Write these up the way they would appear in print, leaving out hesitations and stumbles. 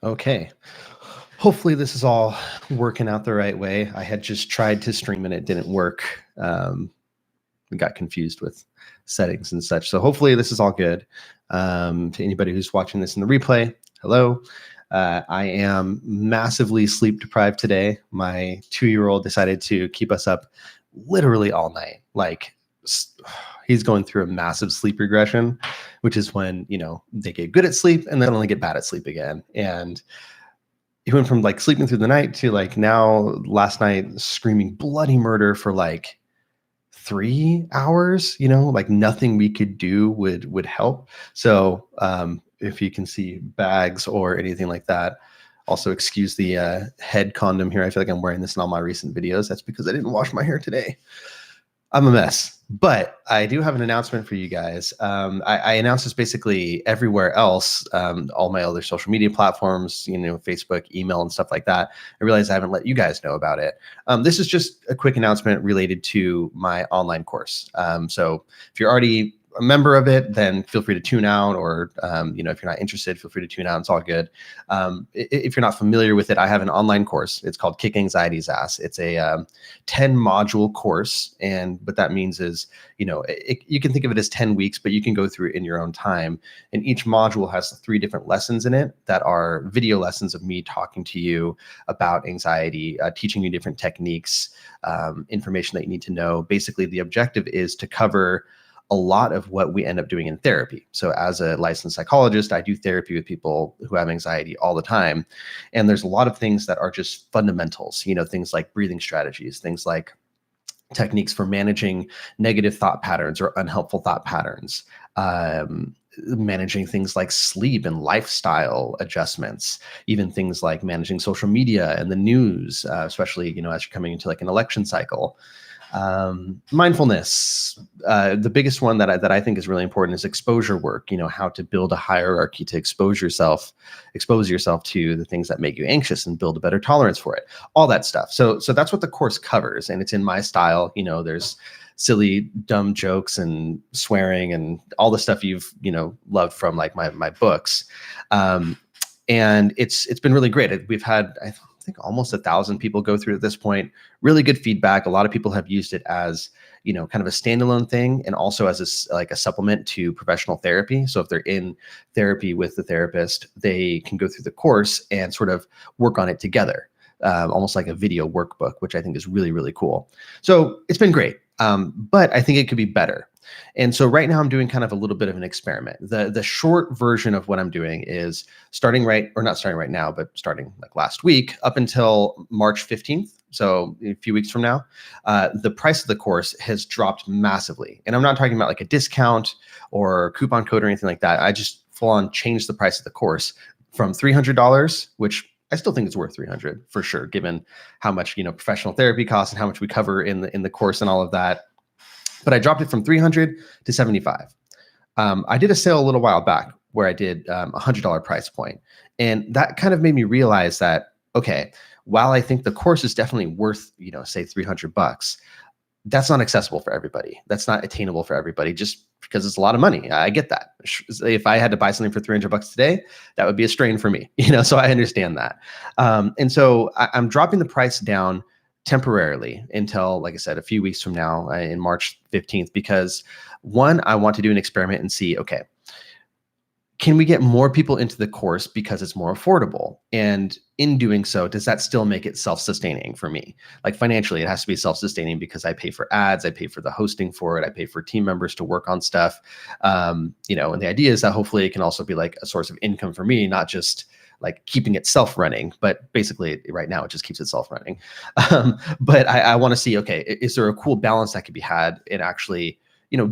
Okay. Hopefully this is all working out the right way. I had just tried to stream and it didn't work. We got confused with settings and such. So hopefully this is all good. To anybody who's watching this in the replay, hello. I am massively sleep deprived today. My 2-year-old decided to keep us up literally all night. Like he's going through a massive sleep regression, which is when, they get good at sleep and then only get bad at sleep again. And he went from like sleeping through the night to like now last night screaming bloody murder for like 3 hours, like nothing we could do would help. So if you can see bags or anything like that, also excuse the head condom here. I feel like I'm wearing this in all my recent videos. That's because I didn't wash my hair today. I'm a mess, but I do have an announcement for you guys. I announce this basically everywhere else, all my other social media platforms, Facebook, email, and stuff like that. I realize I haven't let you guys know about it. This is just a quick announcement related to my online course. So if you're already a member of it, then feel free to tune out, or if you're not interested, feel free to tune out. It's all good. If you're not familiar with it, I have an online course. It's called Kick Anxiety's Ass. It's a 10 module course, and what that means is, you can think of it as 10 weeks, but you can go through it in your own time. And each module has 3 different lessons in it that are video lessons of me talking to you about anxiety, teaching you different techniques, information that you need to know. Basically, the objective is to cover a lot of what we end up doing in therapy. So as a licensed psychologist, I do therapy with people who have anxiety all the time. And there's a lot of things that are just fundamentals, things like breathing strategies, things like techniques for managing negative thought patterns or unhelpful thought patterns, managing things like sleep and lifestyle adjustments, even things like managing social media and the news, especially, as you're coming into like an election cycle. Mindfulness, the biggest one that I think is really important is exposure work, how to build a hierarchy to expose yourself to the things that make you anxious and build a better tolerance for it, all that stuff. So that's what the course covers, and it's in my style. There's silly, dumb jokes and swearing and all the stuff you've, loved from like my books. And it's been really great. We've had, I think, almost 1,000 people go through at this point. Really good feedback. A lot of people have used it as, kind of a standalone thing, and also as a supplement to professional therapy. So if they're in therapy with the therapist, they can go through the course and sort of work on it together, almost like a video workbook, which I think is really, really cool. So it's been great, but I think it could be better. And so right now I'm doing kind of a little bit of an experiment. The short version of what I'm doing is starting not starting right now, but starting like last week up until March 15th. So a few weeks from now, the price of the course has dropped massively. And I'm not talking about like a discount or coupon code or anything like that. I just full on changed the price of the course from $300, which I still think it's worth $300 for sure, given how much, professional therapy costs and how much we cover in the course and all of that. But I dropped it from $300 to $75. I did a sale a little while back where I did $100 price point. And that kind of made me realize that, okay, while I think the course is definitely worth, say $300, that's not accessible for everybody. That's not attainable for everybody just because it's a lot of money. I get that. If I had to buy something for $300 today, that would be a strain for me, so I understand that. And so I'm dropping the price down temporarily until, like I said, a few weeks from now in March 15th, because one, I want to do an experiment and see, okay, can we get more people into the course because it's more affordable? And in doing so, does that still make it self-sustaining for me? Like financially, it has to be self-sustaining because I pay for ads, I pay for the hosting for it, I pay for team members to work on stuff. And the idea is that hopefully it can also be like a source of income for me, not just like keeping itself running, but basically right now it just keeps itself running. But I want to see, okay, is there a cool balance that could be had and actually,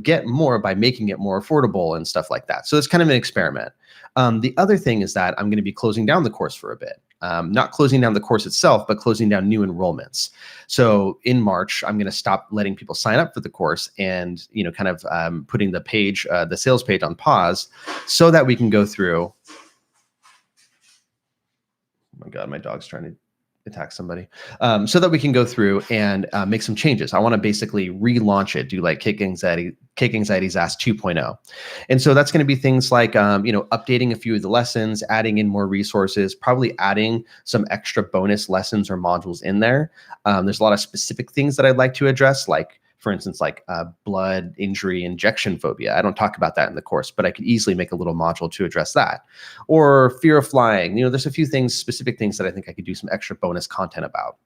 get more by making it more affordable and stuff like that. So it's kind of an experiment. The other thing is that I'm going to be closing down the course for a bit. Not closing down the course itself, but closing down new enrollments. So in March, I'm going to stop letting people sign up for the course and, kind of putting the sales page on pause so that we can go through. Oh my God, my dog's trying to attack somebody, so that we can go through and make some changes. I want to basically relaunch it, do like Kick Anxiety's Ass 2.0. And so that's going to be things like, updating a few of the lessons, adding in more resources, probably adding some extra bonus lessons or modules in there. There's a lot of specific things that I'd like to address, like, for instance, like blood injury injection phobia. I don't talk about that in the course, but I could easily make a little module to address that. Or fear of flying. There's a few things, specific things that I think I could do some extra bonus content about.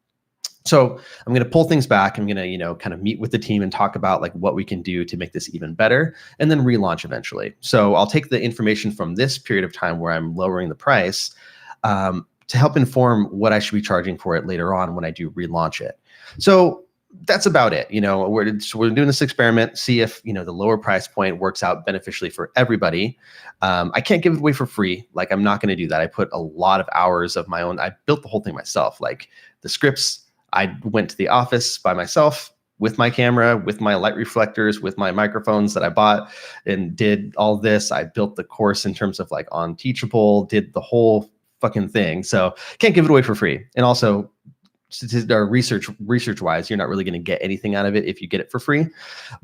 So I'm going to pull things back. I'm going to, kind of meet with the team and talk about like what we can do to make this even better, and then relaunch eventually. So I'll take the information from this period of time where I'm lowering the price to help inform what I should be charging for it later on when I do relaunch it. So that's about it. We're doing this experiment, see if, the lower price point works out beneficially for everybody. I can't give it away for free. Like, I'm not going to do that. I put a lot of hours of my own. I built the whole thing myself. Like the scripts, I went to the office by myself with my camera, with my light reflectors, with my microphones that I bought, and did all this. I built the course in terms of like on Teachable, did the whole fucking thing. So can't give it away for free. And also, research wise, you're not really going to get anything out of it if you get it for free,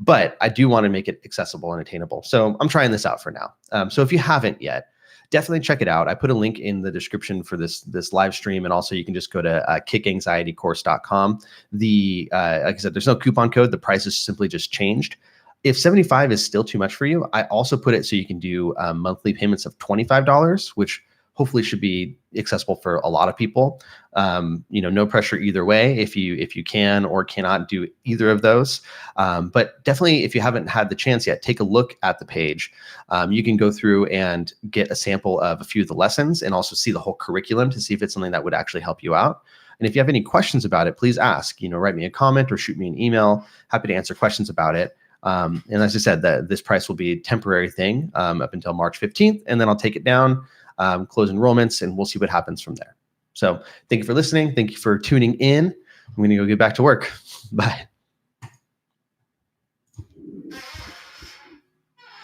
but I do want to make it accessible and attainable. So I'm trying this out for now. So if you haven't yet, definitely check it out. I put a link in the description for this live stream, and also you can just go to kickanxietycourse.com. Like I said, there's no coupon code. The price is simply just changed. If $75 is still too much for you, I also put it so you can do monthly payments of $25, which hopefully should be accessible for a lot of people. No pressure either way if you can or cannot do either of those. But definitely, if you haven't had the chance yet, take a look at the page. You can go through and get a sample of a few of the lessons and also see the whole curriculum to see if it's something that would actually help you out. And if you have any questions about it, please ask. Write me a comment or shoot me an email. Happy to answer questions about it. And as I said, this price will be a temporary thing up until March 15th, and then I'll take it down. Close enrollments, and we'll see what happens from there. So thank you for listening. Thank you for tuning in. I'm going to go get back to work. Bye.